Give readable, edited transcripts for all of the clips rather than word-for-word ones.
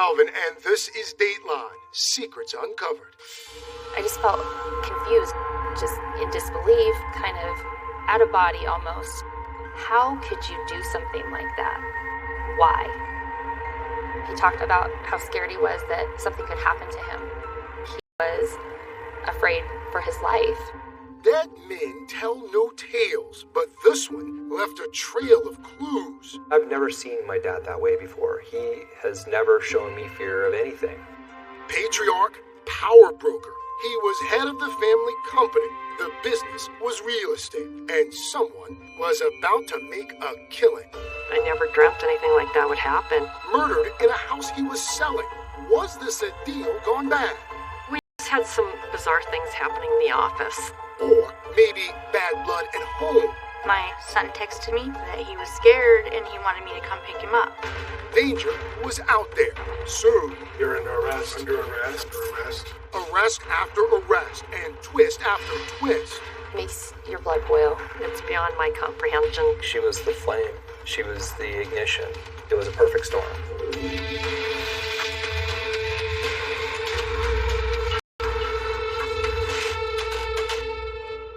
Melvin, and this is Dateline, Secrets Uncovered. I just felt confused, just in disbelief, kind of out of body almost. How could you do something like that? Why? He talked about how scared he was that something could happen to him. He was afraid for his life. Dead men tell no tales, but this one left a trail of clues. I've never seen my dad that way before. He has never shown me fear of anything. Patriarch, power broker. He was head of the family company. The business was real estate, and someone was about to make a killing. I never dreamt anything like that would happen. Murdered in a house he was selling. Was this a deal gone bad? We just had some bizarre things happening in the office. Or maybe bad blood at home. My son texted me that he was scared and he wanted me to come pick him up. Danger was out there. Soon, You're under arrest. Under arrest. arrest after arrest and twist after twist. Makes your blood boil. It's beyond my comprehension. She was the flame. She was the ignition. It was a perfect storm.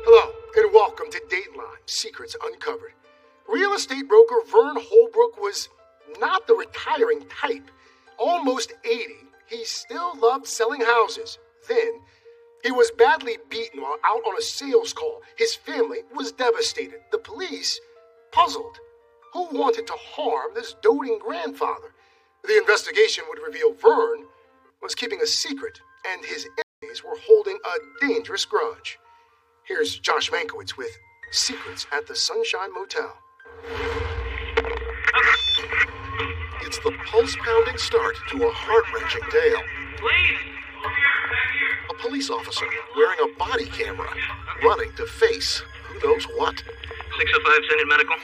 Hello, and welcome to Dateline, Secrets Uncovered. Real estate broker Vern Holbrook was not the retiring type. Almost 80, he still loved selling houses. Then, he was badly beaten while out on a sales call. His family was devastated. The police, puzzled. Who wanted to harm this doting grandfather? The investigation would reveal Vern was keeping a secret, and his enemies were holding a dangerous grudge. Here's Josh Mankiewicz with Secrets at the Sunshine Motel. It's the pulse-pounding start to a heart-wrenching tale. Please! A police officer wearing a body camera, running to face who knows what. 605 Senate Medical.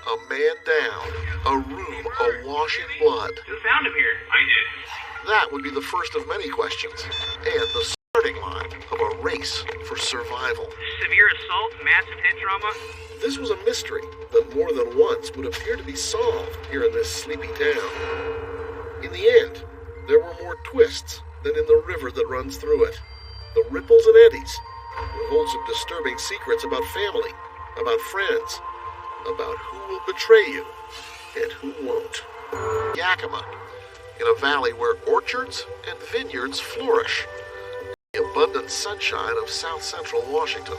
A man down, a room awash in blood. Who found him here? I did. That would be the first of many questions, and the starting line of a race for survival. Severe assault, massive head trauma. This was a mystery that more than once would appear to be solved here in this sleepy town. In the end, there were more twists than in the river that runs through it. The ripples and eddies will hold some disturbing secrets about family, about friends, about who will betray you and who won't. Yakima, in a valley where orchards and vineyards flourish. The abundant sunshine of south central Washington.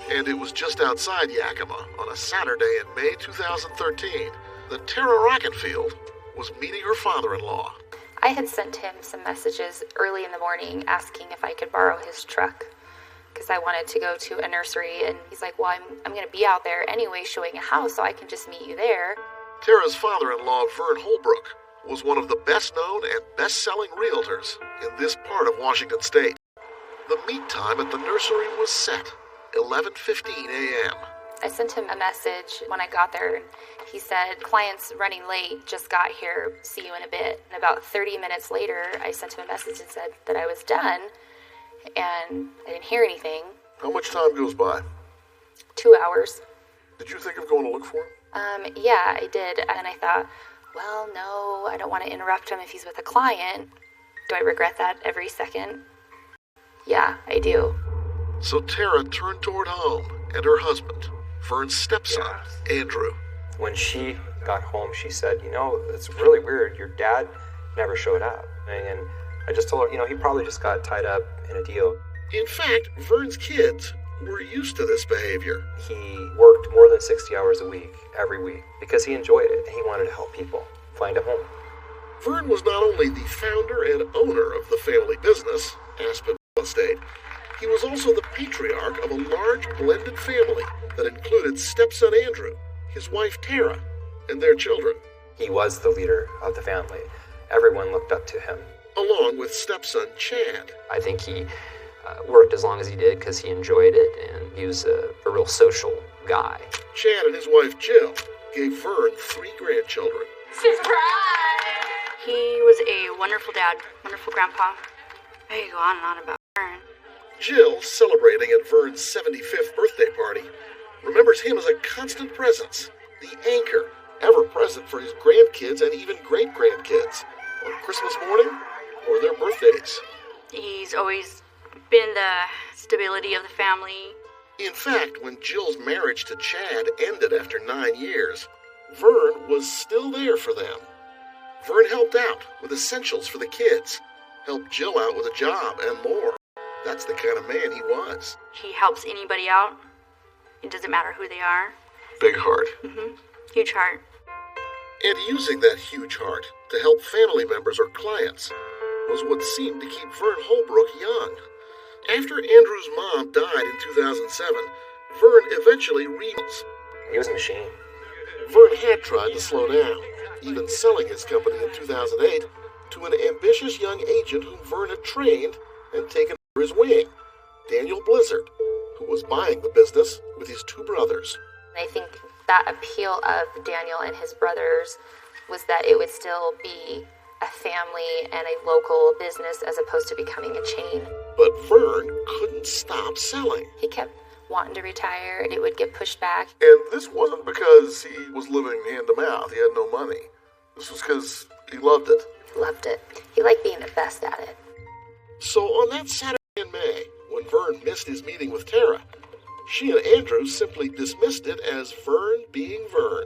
And it was just outside Yakima on a Saturday in May 2013 that Tara Rockenfield was meeting her father-in-law. I had sent him some messages early in the morning asking if I could borrow his truck because I wanted to go to a nursery, and he's like, well, I'm going to be out there anyway showing a house, so I can just meet you there. Tara's father-in-law, Vern Holbrook, was one of the best-known and best-selling realtors in this part of Washington state. The meet time at the nursery was set, 11:15 a.m. I sent him a message when I got there. He said, client's running late, just got here, see you in a bit. And about 30 minutes later, I sent him a message and said that I was done, and I didn't hear anything. How much time goes by? 2 hours. Did you think of going to look for him? Yeah, I did. And I thought, well, no, I don't want to interrupt him if he's with a client. Do I regret that every second? Yeah, I do. So Tara turned toward home and her husband, Vern's stepson, Andrew. When she got home, she said, it's really weird. Your dad never showed up. And I just told her, he probably just got tied up in a deal. In fact, Vern's kids were used to this behavior. He worked more than 60 hours a week, every week, because he enjoyed it. He wanted to help people find a home. Vern was not only the founder and owner of the family business, Aspen Real Estate, he was also the patriarch of a large blended family that included stepson Andrew, his wife Tara, and their children. He was the leader of the family. Everyone looked up to him. Along with stepson Chad. I think he worked as long as he did because he enjoyed it, and he was a real social guy. Chad and his wife Jill gave Vern 3 grandchildren. Surprise! He was a wonderful dad, wonderful grandpa. I could go on and on about Vern. Jill, celebrating at Vern's 75th birthday party, remembers him as a constant presence, the anchor, ever present for his grandkids and even great-grandkids. on Christmas morning, or their birthdays. He's always been the stability of the family. In fact, when Jill's marriage to Chad ended after 9 years, Vern was still there for them. Vern helped out with essentials for the kids, helped Jill out with a job, and more. That's the kind of man he was. He helps anybody out. It doesn't matter who they are. Big heart. Huge heart. And using that huge heart to help family members or clients was what seemed to keep Vern Holbrook young. After Andrew's mom died in 2007, Vern eventually He was a machine. Vern had tried to slow down, even selling his company in 2008 to an ambitious young agent whom Vern had trained and taken under his wing, Daniel Blizzard, who was buying the business with his 2 brothers. I think that appeal of Daniel and his brothers was that it would still be a family and a local business as opposed to becoming a chain. But Vern couldn't stop selling. He kept wanting to retire and it would get pushed back. And this wasn't because he was living hand to mouth. He had no money. This was because he loved it. Loved it. He liked being the best at it. So on that Saturday in May, when Vern missed his meeting with Tara, she and Andrew simply dismissed it as Vern being Vern,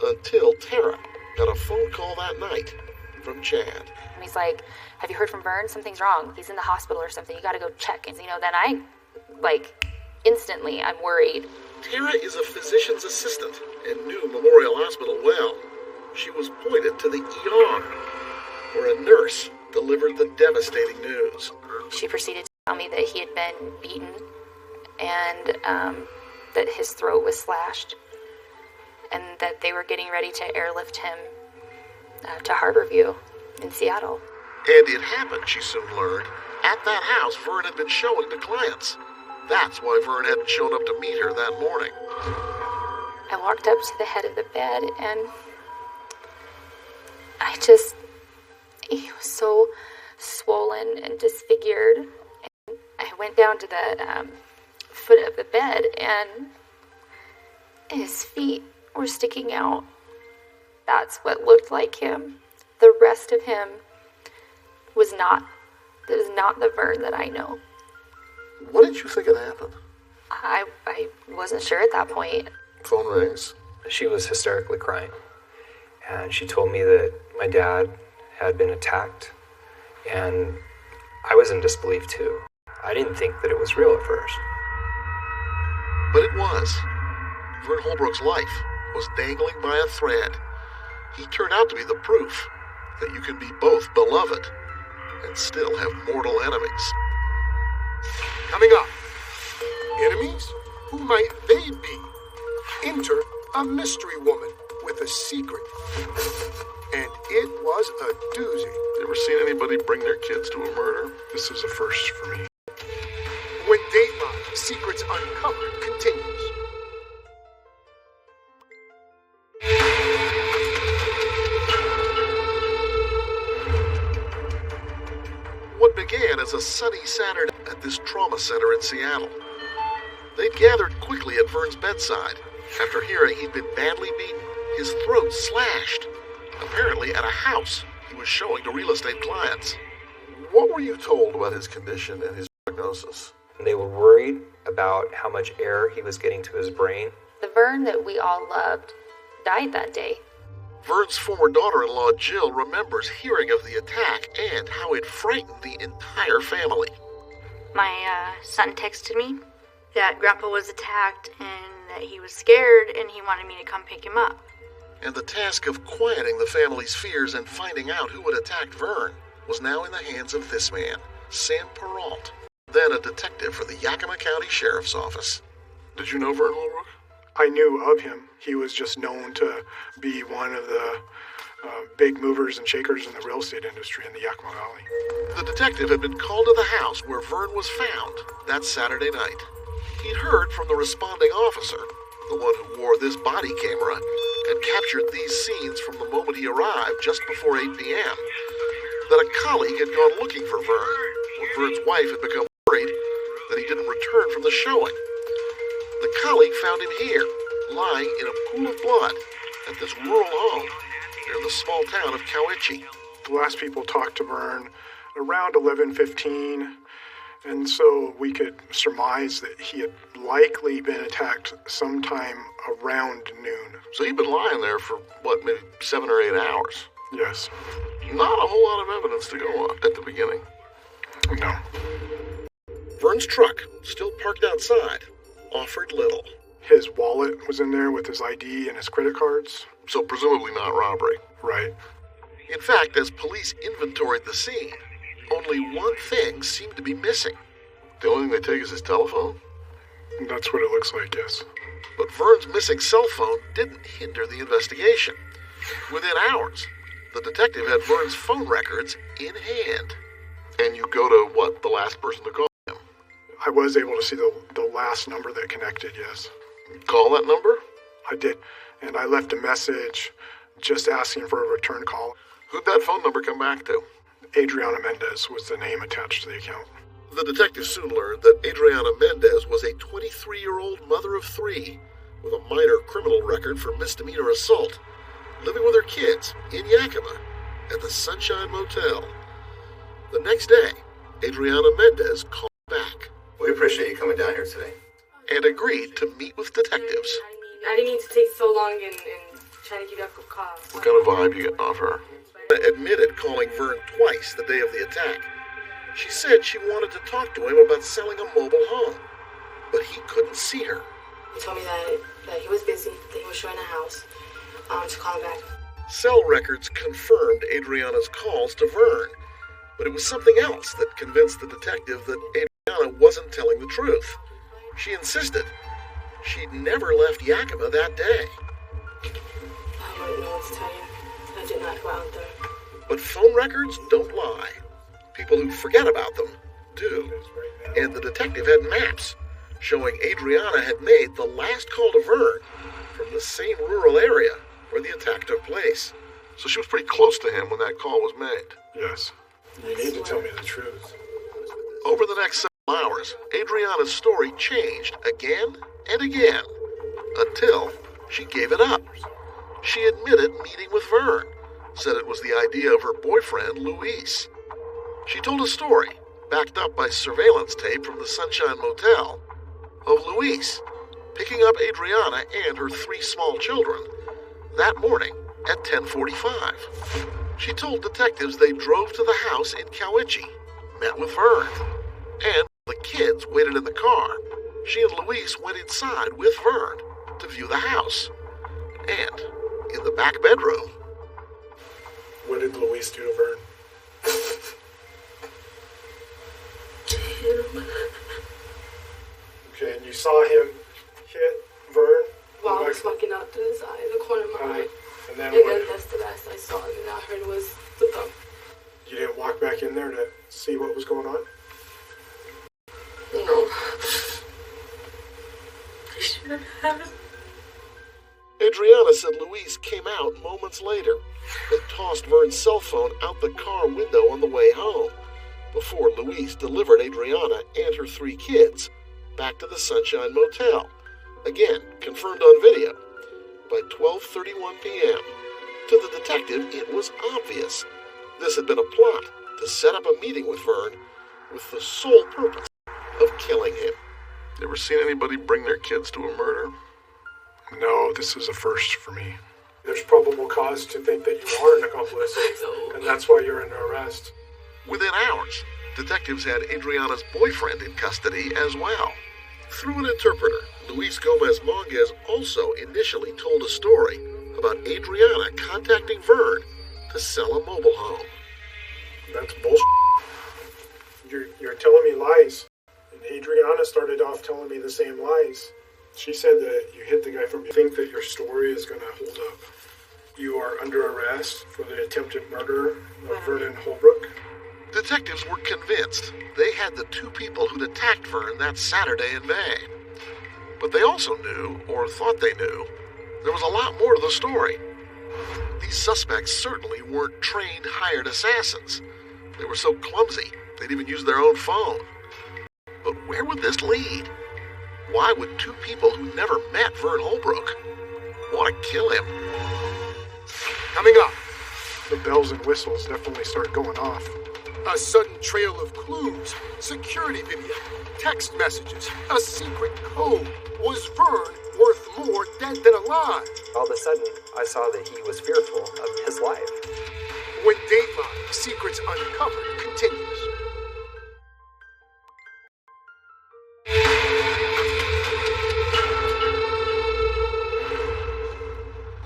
until Tara got a phone call that night from Chad. And he's like, have you heard from Vern? Something's wrong. He's in the hospital or something. You gotta go check. And, then I, instantly, I'm worried. Tara is a physician's assistant and knew Memorial Hospital well. She was pointed to the ER, where a nurse delivered the devastating news. She proceeded to tell me that he had been beaten and that his throat was slashed and that they were getting ready to airlift him to Harborview in Seattle. And it happened, she soon learned, at that house Vern had been showing to clients. That's why Vern hadn't shown up to meet her that morning. I walked up to the head of the bed and he was so swollen and disfigured. And I went down to the foot of the bed and his feet were sticking out. That's what looked like him. The rest of him was not the Vern that I know. What did you think had happened? I wasn't sure at that point. Phone rings. She was hysterically crying. And she told me that my dad had been attacked. And I was in disbelief too. I didn't think that it was real at first. But it was. Vern Holbrook's life was dangling by a thread. He turned out to be the proof that you can be both beloved and still have mortal enemies. Coming up, enemies? Who might they be? Enter a mystery woman with a secret. And it was a doozy. You ever seen anybody bring their kids to a murder? This was a first for me. When Dateline Secrets Uncovered continues. What began as a sunny Saturday at this trauma center in Seattle. They'd gathered quickly at Vern's bedside after hearing he'd been badly beaten, his throat slashed, apparently at a house he was showing to real estate clients. What were you told about his condition and his diagnosis? They were worried about how much air he was getting to his brain. The Vern that we all loved died that day. Vern's former daughter-in-law, Jill, remembers hearing of the attack and how it frightened the entire family. My son texted me that Grandpa was attacked and that he was scared and he wanted me to come pick him up. And the task of quieting the family's fears and finding out who had attacked Vern was now in the hands of this man, Sam Peralt, then a detective for the Yakima County Sheriff's Office. Did you know Vern Holbrook? I knew of him. He was just known to be one of the big movers and shakers in the real estate industry in the Yakima Valley. The detective had been called to the house where Vern was found that Saturday night. He'd heard from the responding officer, the one who wore this body camera, and captured these scenes from the moment he arrived just before 8 p.m., that a colleague had gone looking for Vern when Vern's wife had become worried that he didn't return from the showing. The colleague found him here, lying in a pool of blood at this rural home near the small town of Cowiche. The last people talked to Vern around 11:15, and so we could surmise that he had likely been attacked sometime around noon. So he'd been lying there for, maybe 7 or 8 hours? Yes. Not a whole lot of evidence to go on at the beginning. No. Vern's truck, still parked outside, offered little. His wallet was in there with his ID and his credit cards. So presumably not robbery. Right. In fact, as police inventoried the scene, only one thing seemed to be missing. The only thing they take is his telephone? That's what it looks like, yes. But Vern's missing cell phone didn't hinder the investigation. Within hours, the detective had Vern's phone records in hand. And you go to, the last person to call him? I was able to see the last number that connected, yes. Call that number? I did. And I left a message just asking for a return call. Who'd that phone number come back to? Adriana Mendez was the name attached to the account. The detective soon learned that Adriana Mendez was a 23-year-old mother of 3 with a minor criminal record for misdemeanor assault, living with her kids in Yakima at the Sunshine Motel. The next day, Adriana Mendez called back. We appreciate you coming down here today. And agreed to meet with detectives. I didn't mean to take so long and try to get up a call. What kind of vibe you getting off her? Admitted calling Vern twice the day of the attack. She said she wanted to talk to him about selling a mobile home, but he couldn't see her. He told me that he was busy, that he was showing a house, to call him back. Cell records confirmed Adriana's calls to Vern, but it was something else that convinced the detective that Adriana wasn't telling the truth. She insisted she'd never left Yakima that day. I wouldn't know what to tell you. I did not go out there. But phone records don't lie. People who forget about them do. And the detective had maps showing Adriana had made the last call to Vern from the same rural area where the attack took place. So she was pretty close to him when that call was made. Yes. You need to tell me the truth. Over the next several hours, Adriana's story changed again and again until she gave it up. She admitted meeting with Vern, said it was the idea of her boyfriend, Luis. She told a story, backed up by surveillance tape from the Sunshine Motel, of Luis picking up Adriana and her 3 small children that morning at 10:45. She told detectives they drove to the house in Cowiche, met with Vern, and the kids waited in the car. She and Luis went inside with Vern to view the house. And in the back bedroom... What did Luis do to Vern? Okay, and you saw him hit Vern? While I was walking out to his eye, the corner of my eye. And then That's the last I saw, and then I heard was the thump. You didn't walk back in there to see what was going on? No. I shouldn't have. Adriana said Luis came out moments later and tossed Vern's cell phone out the car window on the way home before Luis delivered Adriana and her 3 kids back to the Sunshine Motel. Again, confirmed on video. By 12:31 p.m. To the detective, it was obvious. This had been a plot to set up a meeting with Vern with the sole purpose of killing him. Ever seen anybody bring their kids to a murder? No, this is a first for me. There's probable cause to think that you are an accomplice, and that's why you're under arrest. Within hours, detectives had Adriana's boyfriend in custody as well. Through an interpreter, Luis Gomez Monges also initially told a story about Adriana contacting Vern to sell a mobile home. That's bullshit. You're telling me lies. And Adriana started off telling me the same lies. She said that you hit the guy from... You think that your story is going to hold up. You are under arrest for the attempted murder of Vernon Holbrook. Detectives were convinced they had the 2 people who'd attacked Vern that Saturday in May. But they also knew, or thought they knew, there was a lot more to the story. These suspects certainly weren't trained hired assassins. They were so clumsy, they'd even use their own phone. But where would this lead? Why would 2 people who never met Vern Holbrook want to kill him? Coming up, The bells and whistles definitely start going off. A sudden trail of clues, security video, text messages, a secret code. Was Vern worth more dead than alive? All of a sudden, I saw that he was fearful of his life. When Dateline Secrets Uncovered continues.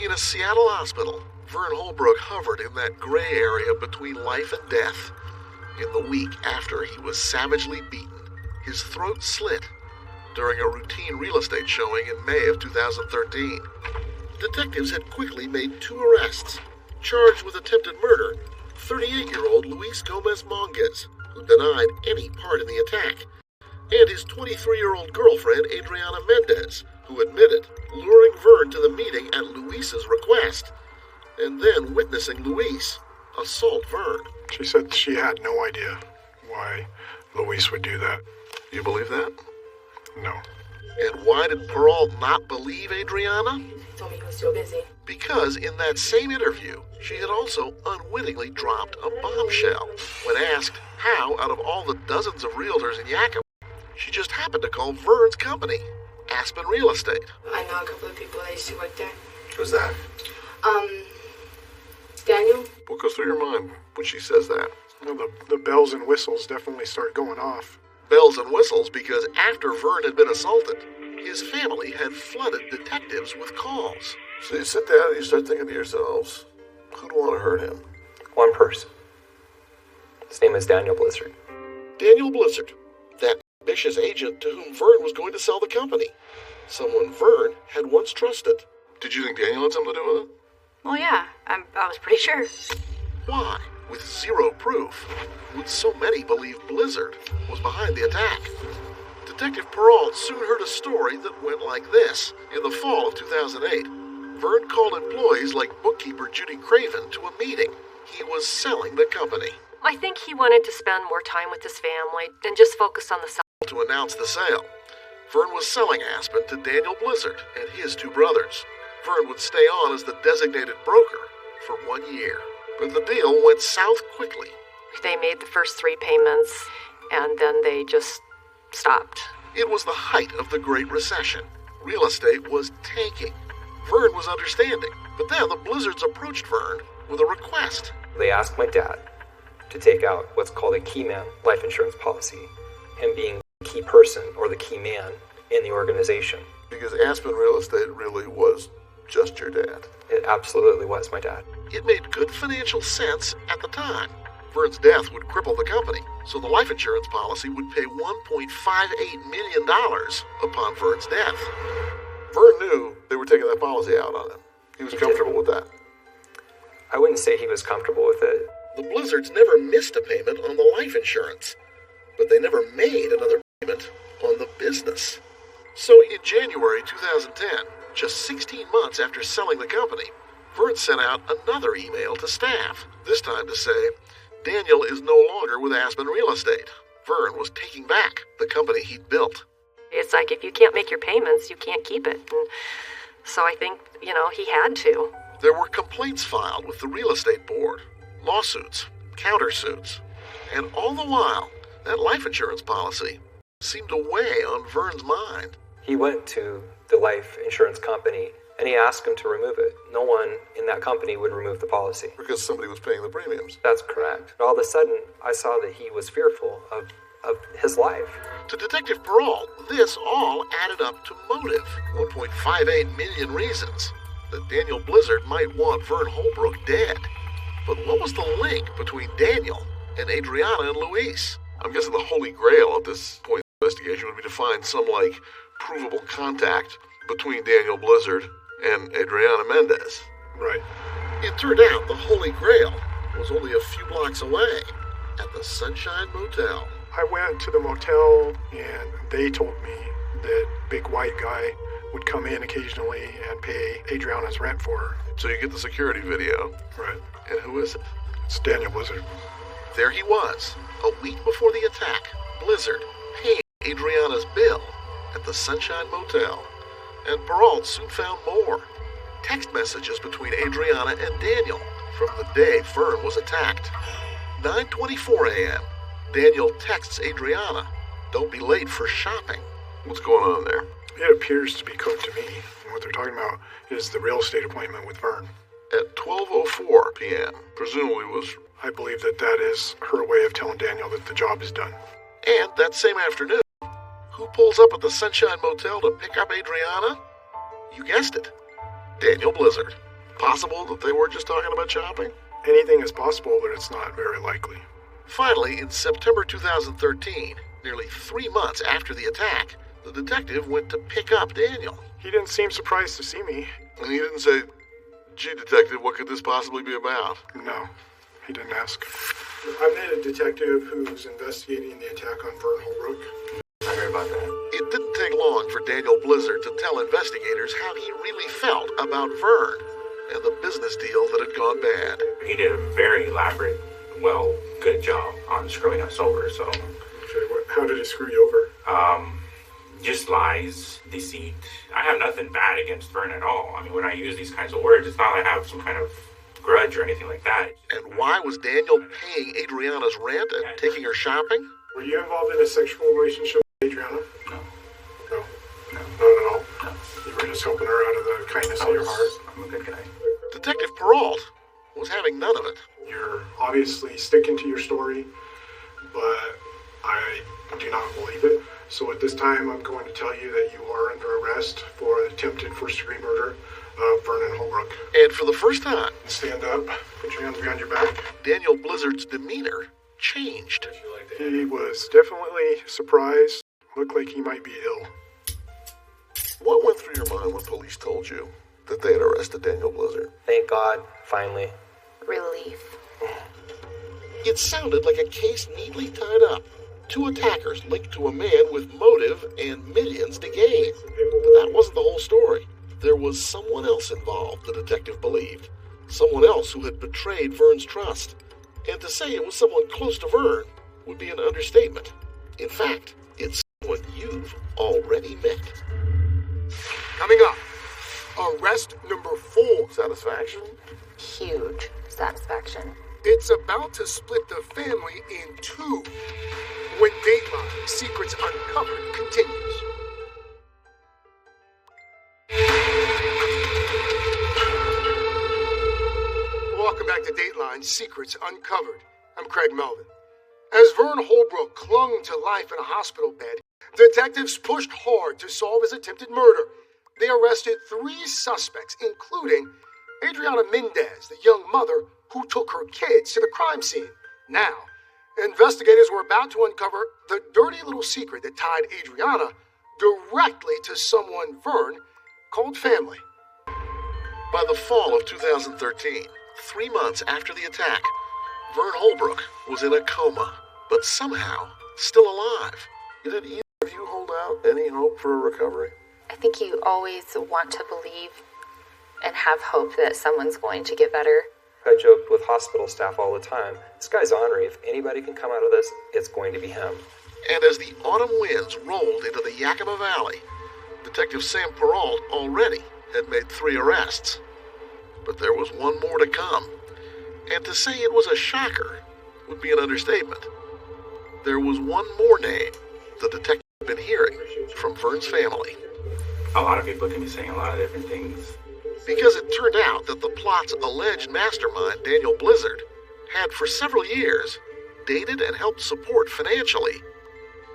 In a Seattle hospital, Vern Holbrook hovered in that gray area between life and death. In the week after he was savagely beaten, his throat slit during a routine real estate showing in May of 2013. Detectives had quickly made 2 arrests. Charged with attempted murder, 38-year-old Luis Gomez Monges, who denied any part in the attack, and his 23-year-old girlfriend Adriana Mendez, who admitted luring Vern to the meeting at Luis's request, and then witnessing Luis assault Vern. She said she had no idea why Luis would do that. You believe that? No. And why did Peralt not believe Adriana? He told me he was too busy. Because in that same interview, she had also unwittingly dropped a bombshell. When asked how, out of all the dozens of realtors in Yakima, she just happened to call Vern's company, Aspen Real Estate. I know a couple of people that used to work there. Who's that? Daniel? What goes through your mind when she says that? Well, the bells and whistles definitely start going off. Bells and whistles because after Vern had been assaulted, his family had flooded detectives with calls. So you sit down and you start thinking to yourselves, who'd want to hurt him? One person. His name is Daniel Blizzard. Daniel Blizzard, that ambitious agent to whom Vern was going to sell the company. Someone Vern had once trusted. Did you think Daniel had something to do with it? Well, yeah, I was pretty sure. Why, with zero proof, would so many believe Blizzard was behind the attack? Detective Peralt soon heard a story that went like this. In the fall of 2008, Vern called employees like bookkeeper Judy Craven to a meeting. He was selling the company. I think he wanted to spend more time with his family and just focus on the sale. To announce the sale, Vern was selling Aspen to Daniel Blizzard and his 2 brothers. Vern would stay on as the designated broker for 1 year. But the deal went south quickly. They made the first 3 payments, and then they just stopped. It was the height of the Great Recession. Real estate was tanking. Vern was understanding. But then the Blizzards approached Vern with a request. They asked my dad to take out what's called a key man life insurance policy, him being the key person or the key man in the organization. Because Aspen Real Estate really was just your dad. It absolutely was my dad. It made good financial sense at the time. Vern's death would cripple the company, so the life insurance policy would pay $1.58 million upon Vern's death. Vern knew they were taking that policy out on him. He was comfortable with that. I wouldn't say he was comfortable with it. The Blizzards never missed a payment on the life insurance, but they never made another payment on the business. So in January 2010, just 16 months after selling the company, Vern sent out another email to staff, this time to say, Daniel is no longer with Aspen Real Estate. Vern was taking back the company he'd built. It's like if you can't make your payments, you can't keep it. And so I think, he had to. There were complaints filed with the real estate board, lawsuits, countersuits, and all the while, that life insurance policy seemed to weigh on Vern's mind. He went to the life insurance company and he asked him to remove it. No one in that company would remove the policy. Because somebody was paying the premiums. That's correct. All of a sudden, I saw that he was fearful of his life. To Detective Peralt, this all added up to motive. 1.58 million reasons that Daniel Blizzard might want Vern Holbrook dead. But what was the link between Daniel and Adriana and Luis? I'm guessing the holy grail at this point in the investigation would be to find some, provable contact between Daniel Blizzard and Adriana Mendez. Right. It turned out the holy grail was only a few blocks away at the Sunshine Motel. I went to the motel and they told me that big white guy would come in occasionally and pay Adriana's rent for her. So you get the security video. Right. And who is it? It's Daniel Blizzard. There he was, a week before the attack. Blizzard paying Adriana's bill at the Sunshine Motel. And Peralt soon found more. Text messages between Adriana and Daniel, from the day Vern was attacked. 9:24 a.m. Daniel texts Adriana, "Don't be late for shopping." What's going on there? It appears to be code to me. And what they're talking about is the real estate appointment with Vern. At 12:04 p.m., presumably was... I believe that is her way of telling Daniel that the job is done. And that same afternoon, who pulls up at the Sunshine Motel to pick up Adriana? You guessed it. Daniel Blizzard. Possible that they were just talking about shopping? Anything is possible, but it's not very likely. Finally, in September 2013, nearly 3 months after the attack, the detective went to pick up Daniel. He didn't seem surprised to see me. And he didn't say, "Gee, detective, what could this possibly be about?" No, he didn't ask. I'm the detective who's investigating the attack on Vern Holbrook. I heard about that. It didn't take long for Daniel Blizzard to tell investigators how he really felt about Vern and the business deal that had gone bad. He did a very elaborate, good job on screwing us over, so... Okay, how did he screw you over? Just lies, deceit. I have nothing bad against Vern at all. I mean, when I use these kinds of words, it's not like I have some kind of grudge or anything like that. And why was Daniel paying Adriana's rent and taking her shopping? Were you involved in a sexual relationship with Adriana? No. No? No. Not at all? No. You were just helping her out of the kindness of your heart? I'm a good guy. Detective Peralt was having none of it. You're obviously sticking to your story, but I do not believe it. So at this time, I'm going to tell you that you are under arrest for attempted first-degree murder of Vernon Holbrook. And for the first time, stand up, put your hands behind your back. Daniel Blizzard's demeanor changed. He was definitely surprised. Looked like he might be ill. What went through your mind when police told you that they had arrested Daniel Blizzard? Thank God, finally. Relief. It sounded like a case neatly tied up. 2 attackers linked to a man with motive and millions to gain. But that wasn't the whole story. There was someone else involved, the detective believed. Someone else who had betrayed Vern's trust. And to say it was someone close to Vern would be an understatement. In fact, it's someone you've already met. Coming up, arrest number 4. Satisfaction? Huge satisfaction. It's about to split the family in 2 when Dateline Secrets Uncovered continues. Welcome back to Dateline Secrets Uncovered. I'm Craig Melvin. As Vern Holbrook clung to life in a hospital bed, detectives pushed hard to solve his attempted murder. They arrested 3 suspects, including Adriana Mendez, the young mother who took her kids to the crime scene. Now, investigators were about to uncover the dirty little secret that tied Adriana directly to someone Vern called family. By the fall of 2013, 3 months after the attack, Vern Holbrook was in a coma, but somehow still alive. Did either of you hold out any hope for a recovery? I think you always want to believe and have hope that someone's going to get better. I joked with hospital staff all the time. This guy's ornery. If anybody can come out of this, it's going to be him. And as the autumn winds rolled into the Yakima Valley, Detective Sam Peralt already had made 3 arrests. But there was one more to come. And to say it was a shocker would be an understatement. There was one more name the detective had been hearing from Vern's family. A lot of people can be saying a lot of different things. Because it turned out that the plot's alleged mastermind, Daniel Blizzard, had for several years dated and helped support financially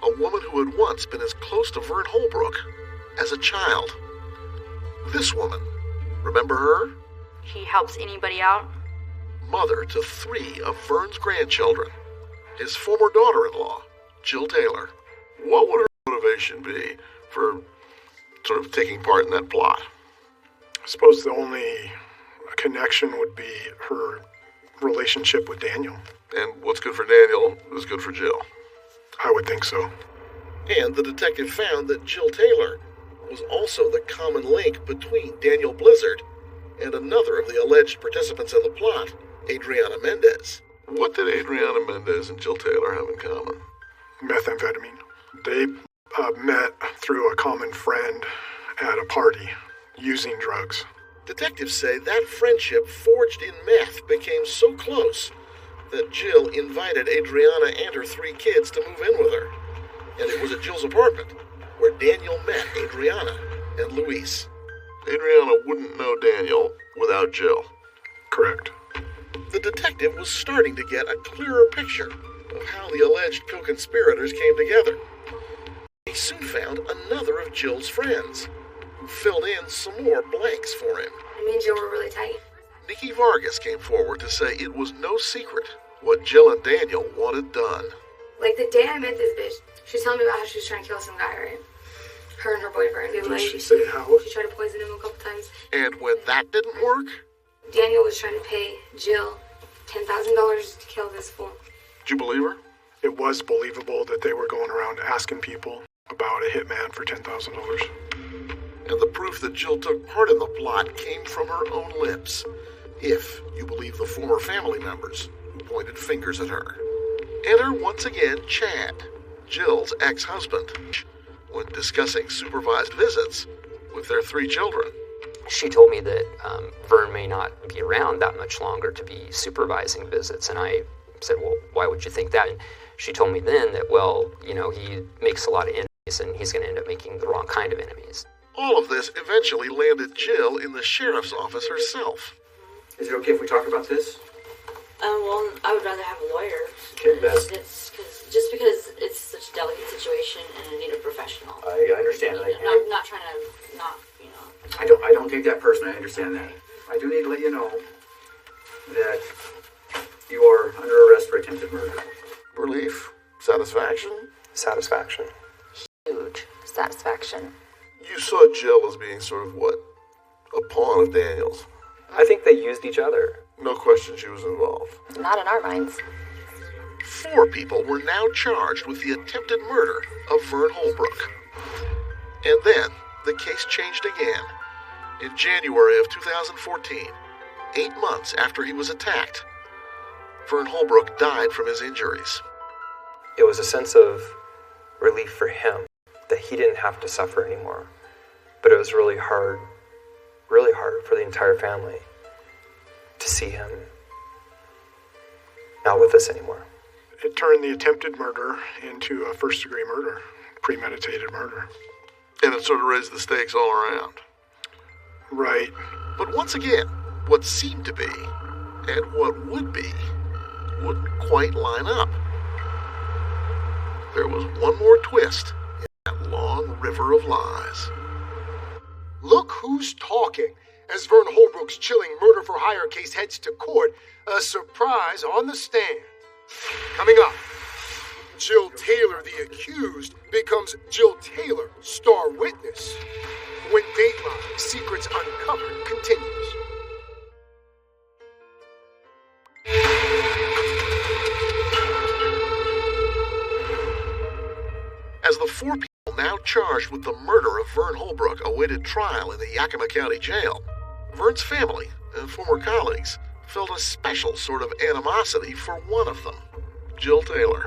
a woman who had once been as close to Vern Holbrook as a child. This woman, remember her? He helps anybody out. Mother to 3 of Vern's grandchildren. His former daughter-in-law, Jill Taylor. What would her motivation be for sort of taking part in that plot? I suppose the only connection would be her relationship with Daniel. And what's good for Daniel is good for Jill. I would think so. And the detective found that Jill Taylor was also the common link between Daniel Blizzard and another of the alleged participants in the plot, Adriana Mendez. What did Adriana Mendez and Jill Taylor have in common? Methamphetamine. They met through a common friend at a party using drugs. Detectives say that friendship forged in meth became so close that Jill invited Adriana and her 3 kids to move in with her. And it was at Jill's apartment where Daniel met Adriana and Luis. Adriana wouldn't know Daniel without Jill. Correct. The detective was starting to get a clearer picture of how the alleged co-conspirators came together. He soon found another of Jill's friends, who filled in some more blanks for him. Me and Jill were really tight. Nikki Vargas came forward to say it was no secret what Jill and Daniel wanted done. Like the day I met this bitch, she was telling me about how she was trying to kill some guy, right? Her and her boyfriend. Did she say how? She tried to poison him a couple times. And when that didn't work, Daniel was trying to pay Jill $10,000 to kill this fool. did you believe her? It was believable that they were going around asking people about a hitman for $10,000. And the proof that Jill took part in the plot came from her own lips, if you believe the former family members who pointed fingers at her. Enter once again Chad, Jill's ex-husband, when discussing supervised visits with their 3 children. She told me that Vern may not be around that much longer to be supervising visits, and I said, well, why would you think that? And she told me then that, well, you know, he makes a lot of enemies, and he's going to end up making the wrong kind of enemies. All of this eventually landed Jill in the sheriff's office herself. Is it okay if we talk about this? Well, I would rather have a lawyer. Okay, Beth. Just because it's such a delicate situation and I need a professional. I understand. I'm not trying to not, you know. I don't take that personally. I understand that. I do need to let you know that you are under arrest for attempted murder. Relief? Satisfaction? Satisfaction. Huge satisfaction. You saw Jill as being sort of what? A pawn of Daniel's. I think they used each other. No question she was involved. Not in our minds. 4 people were now charged with the attempted murder of Vern Holbrook. And then the case changed again. In January of 2014, 8 months after he was attacked, Vern Holbrook died from his injuries. It was a sense of relief for him that he didn't have to suffer anymore. But it was really hard for the entire family to see him not with us anymore. It turned the attempted murder into a first-degree murder, premeditated murder. And it sort of raised the stakes all around. Right. But once again, what seemed to be, and what would be, wouldn't quite line up. There was one more twist in that long river of lies. Look who's talking. As Vern Holbrook's chilling murder-for-hire case heads to court, a surprise on the stand. Coming up, Jill Taylor, the accused, becomes Jill Taylor, star witness. When Dateline Secrets Uncovered continues. As the 4 people now charged with the murder of Vern Holbrook awaited trial in the Yakima County Jail, Vern's family and former colleagues felt a special sort of animosity for one of them, Jill Taylor.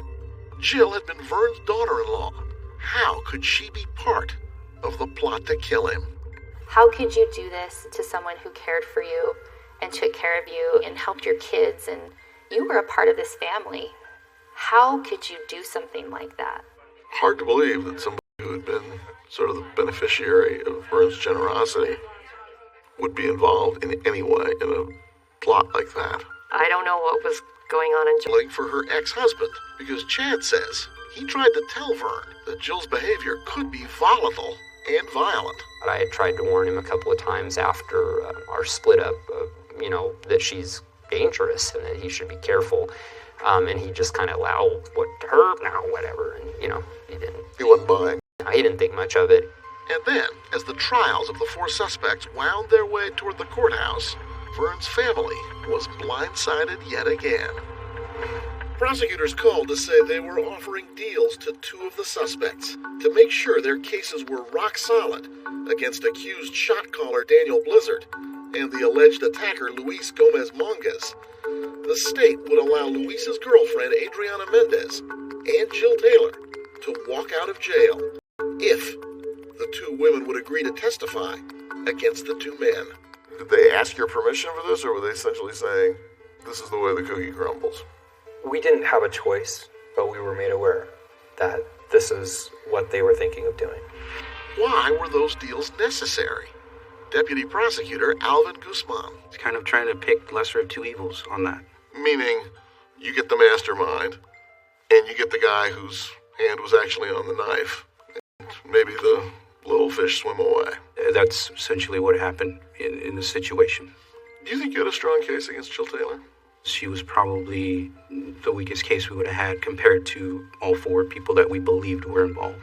Jill had been Vern's daughter-in-law. How could she be part of the plot to kill him? How could you do this to someone who cared for you and took care of you and helped your kids, and you were a part of this family? How could you do something like that? Hard to believe that somebody who had been sort of the beneficiary of Vern's generosity would be involved in any way in a plot like that. I don't know what was going on in Jill. For her ex-husband, because Chad says he tried to tell Vern that Jill's behavior could be volatile and violent. I had tried to warn him a couple of times after our split up, that she's dangerous and that he should be careful. And he just kind of allowed whatever. And, he didn't. He wasn't buying. He didn't think much of it. And then, as the trials of the 4 suspects wound their way toward the courthouse, Vern's family was blindsided yet again. Prosecutors called to say they were offering deals to 2 of the suspects to make sure their cases were rock solid against accused shot caller Daniel Blizzard and the alleged attacker Luis Gomez Monges. The state would allow Luis's girlfriend Adriana Mendez and Jill Taylor to walk out of jail if the 2 women would agree to testify against the 2 men. Did they ask your permission for this, or were they essentially saying, this is the way the cookie crumbles? We didn't have a choice, but we were made aware that this is what they were thinking of doing. Why were those deals necessary? Deputy Prosecutor Alvin Guzman. It's kind of trying to pick lesser of two evils on that. Meaning, you get the mastermind, and you get the guy whose hand was actually on the knife. And maybe the little fish swim away. That's essentially what happened in the situation. Do you think you had a strong case against Jill Taylor? She was probably the weakest case we would have had compared to all four people that we believed were involved.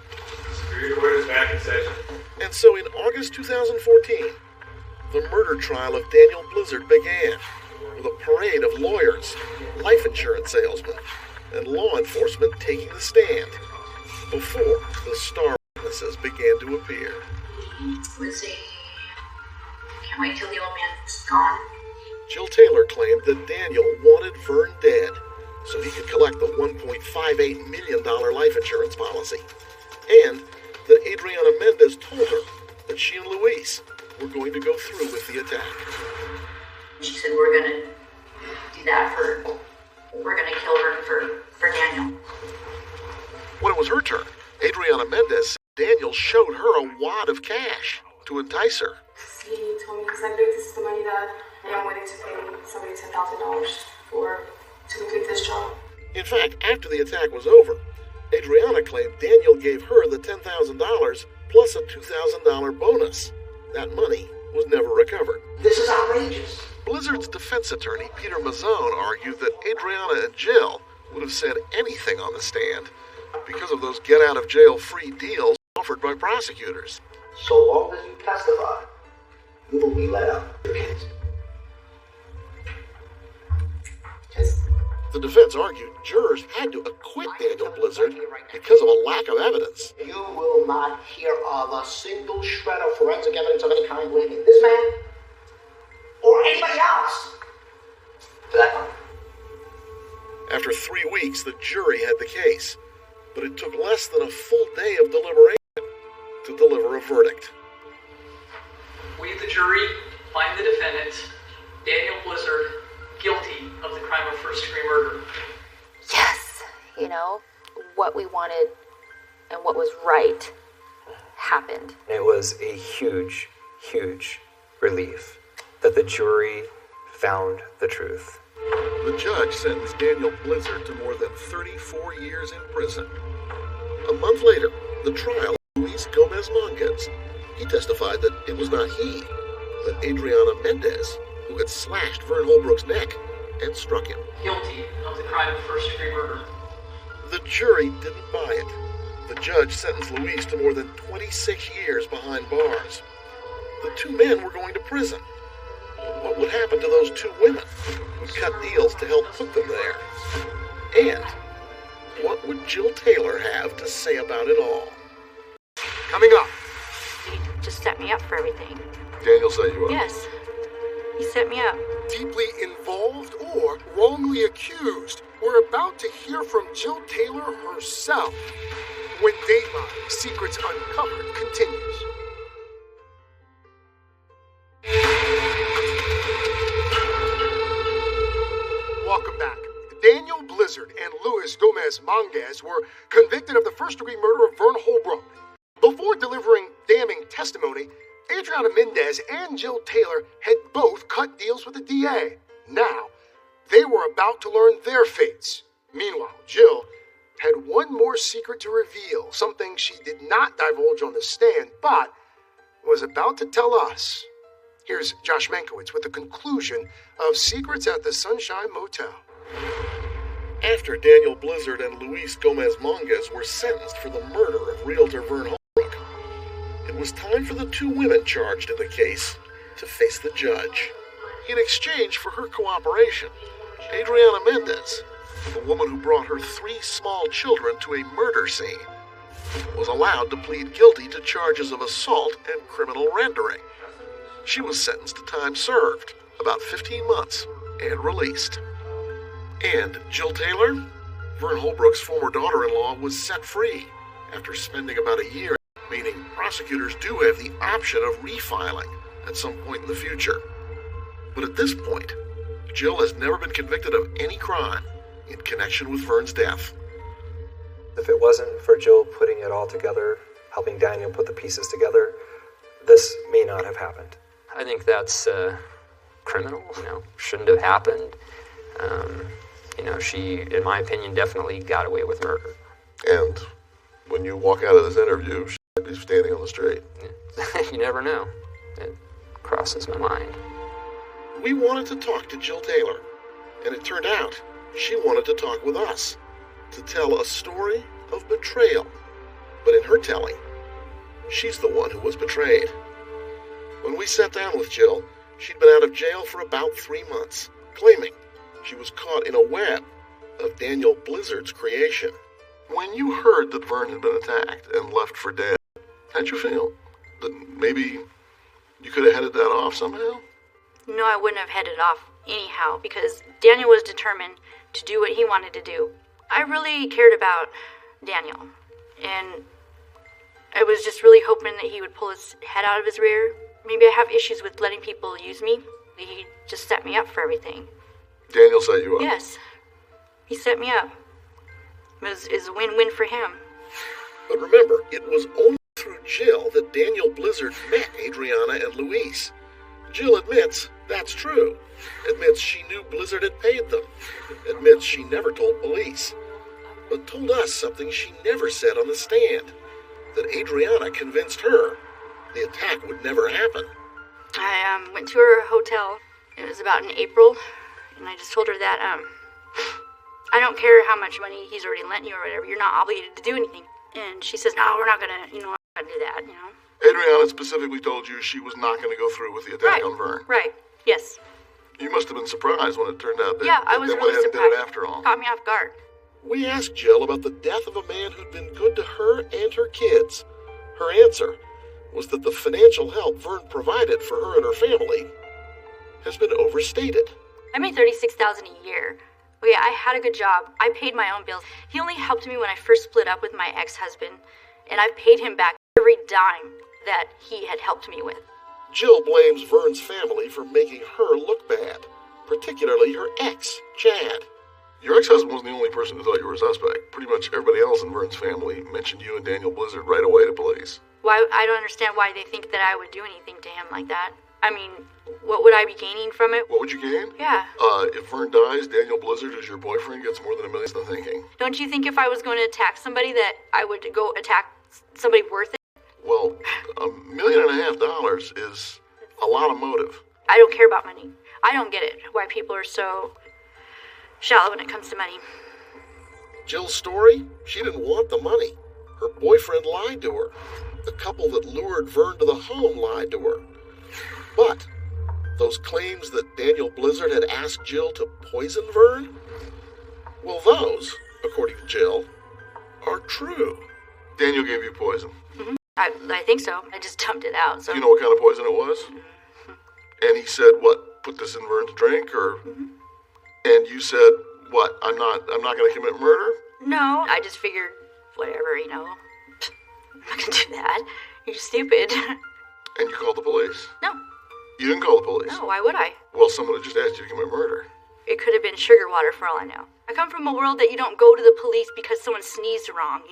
Superior Court is back in session. And so in August 2014, the murder trial of Daniel Blizzard began with a parade of lawyers, life insurance salesmen, and law enforcement taking the stand before the star witnesses began to appear. Let's see. Can't wait till the old man's gone. Jill Taylor claimed that Daniel wanted Vern dead so he could collect the $1.58 million life insurance policy, and that Adriana Mendez told her that she and Luis were going to go through with the attack. She said, we're gonna do that we're gonna kill her for Daniel. When it was her turn, Adriana Mendez said Daniel showed her a wad of cash to entice her. He told me, because I believe this is the money that I am willing to pay somebody $10,000 to complete this job. In fact, after the attack was over, Adriana claimed Daniel gave her the $10,000 plus a $2,000 bonus. That money was never recovered. This is outrageous. Blizzard's defense attorney, Peter Mazzone, argued that Adriana and Jill would have said anything on the stand because of those get-out-of-jail-free deals offered by prosecutors. So long as you testify, you will be let out. The defense argued jurors had to acquit Daniel Blizzard because of a lack of evidence. You will not hear of a single shred of forensic evidence of any kind linking this man or anybody else to that crime. After 3 weeks, the jury had the case, but it took less than a full day of deliberation to deliver a verdict. We, the jury, find the defendant, Daniel Blizzard, guilty of the crime of first-degree murder. Yes, what we wanted and what was right happened. It was a huge, huge relief that the jury found the truth. The judge sentenced Daniel Blizzard to more than 34 years in prison. A month later, the trial of Luis Gomez Monguez. He testified that it was not he, but Adriana Mendez, who had slashed Vern Holbrook's neck and struck him. Guilty of the crime of first-degree murder. The jury didn't buy it. The judge sentenced Luis to more than 26 years behind bars. The two men were going to prison. What would happen to those two women who'd cut deals to help put them there? And what would Jill Taylor have to say about it all? Coming up. He just set me up for everything. Daniel set you up? Yes. He set me up. Deeply involved or wrongly accused? We're about to hear from Jill Taylor herself when Dateline Secrets Uncovered continues. Welcome back. Daniel Blizzard and Luis Gomez Monguez were convicted of the first-degree murder of Vern Holbrook. Before delivering damning testimony, Adriana Mendez and Jill Taylor had both cut deals with the DA. Now, they were about to learn their fates. Meanwhile, Jill had one more secret to reveal, something she did not divulge on the stand, but was about to tell us. Here's Josh Mankiewicz with the conclusion of Secrets at the Sunshine Motel. After Daniel Blizzard and Luis Gomez Monguez were sentenced for the murder of realtor Vern Holbrook, it was time for the two women charged in the case to face the judge. In exchange for her cooperation, Adriana Mendez, the woman who brought her 3 small children to a murder scene, was allowed to plead guilty to charges of assault and criminal rendering. She was sentenced to time served, about 15 months, and released. And Jill Taylor, Vern Holbrook's former daughter-in-law, was set free after spending about a year, meaning prosecutors do have the option of refiling at some point in the future. But at this point, Jill has never been convicted of any crime in connection with Vern's death. If it wasn't for Jill putting it all together, helping Daniel put the pieces together, this may not have happened. I think that's criminal, shouldn't have happened. She, in my opinion, definitely got away with murder. And when you walk out of this interview, she might be standing on the street. You never know. It crosses my mind. We wanted to talk to Jill Taylor, and it turned out she wanted to talk with us to tell a story of betrayal. But in her telling, she's the one who was betrayed. When we sat down with Jill, she'd been out of jail for about 3 months, claiming she was caught in a web of Daniel Blizzard's creation. When you heard that Vern had been attacked and left for dead, how'd you feel? That maybe you could have headed that off somehow? No, I wouldn't have headed off anyhow, because Daniel was determined to do what he wanted to do. I really cared about Daniel, and I was just really hoping that he would pull his head out of his rear. Maybe I have issues with letting people use me. He just set me up for everything. Daniel set you up? Yes. He set me up. It was a win-win for him. But remember, it was only through Jill that Daniel Blizzard met Adriana and Luis. Jill admits that's true. Admits she knew Blizzard had paid them. Admits she never told police. But told us something she never said on the stand. That Adriana convinced her the attack would never happen. I went to her hotel. It was about in April, and I just told her that I don't care how much money he's already lent you or whatever. You're not obligated to do anything. And she says, no, we're not gonna, we're not gonna do that, Adriana specifically told you she was not going to go through with the attack on Vern. Right. Yes. You must have been surprised when it turned out that I was they really went ahead and surprised. did it after all. Caught me off guard. We asked Jill about the death of a man who'd been good to her and her kids. Her answer was that the financial help Vern provided for her and her family has been overstated. I made $36,000 a year. Okay, I had a good job. I paid my own bills. He only helped me when I first split up with my ex-husband, and I paid him back every dime that he had helped me with. Jill blames Vern's family for making her look bad, particularly her ex, Chad. Your ex-husband wasn't the only person who thought you were a suspect. Pretty much everybody else in Vern's family mentioned you and Daniel Blizzard right away to police. Why? I don't understand why they think that I would do anything to him like that. I mean, what would I be gaining from it? What would you gain? Yeah. If Vern dies, Daniel Blizzard, who's your boyfriend, gets more than $1 million. The thinking. Don't you think if I was going to attack somebody that I would go attack somebody worth it? Well, $1.5 million is a lot of motive. I don't care about money. I don't get it, why people are so shallow when it comes to money. Jill's story? She didn't want the money. Her boyfriend lied to her. The couple that lured Vern to the home lied to her. But those claims that Daniel Blizzard had asked Jill to poison Vern? Well, those, according to Jill, are true. Daniel gave you poison. Mm-hmm. I think so. I just dumped it out. So. Do you know what kind of poison it was? Mm-hmm. And he said, what, put this in Vern's drink, or? Mm-hmm. And you said, what, I'm not going to commit murder? No, I just figured, whatever, I'm not going to do that. You're stupid. And you called the police? No. You didn't call the police? No, why would I? Well, someone had just asked you to commit murder. It could have been sugar water for all I know. I come from a world that you don't go to the police because someone sneezed wrong,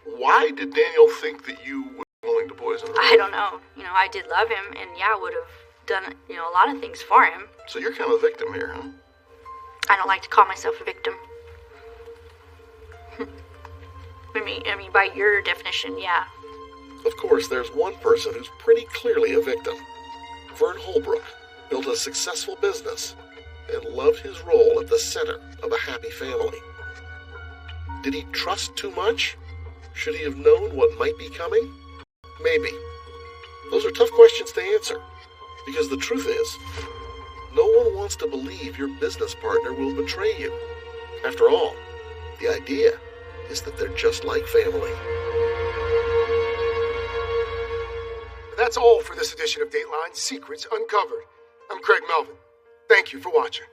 Why did Daniel think that you were willing to poison him? I don't know. I did love him, and would have done, a lot of things for him. So you're kind of the victim here, huh? I don't like to call myself a victim. I mean, by your definition, yeah. Of course, there's one person who's pretty clearly a victim. Vern Holbrook built a successful business and loved his role at the center of a happy family. Did he trust too much? Should he have known what might be coming? Maybe. Those are tough questions to answer, because the truth is, no one wants to believe your business partner will betray you. After all, the idea is that they're just like family. That's all for this edition of Dateline Secrets Uncovered. I'm Craig Melvin. Thank you for watching.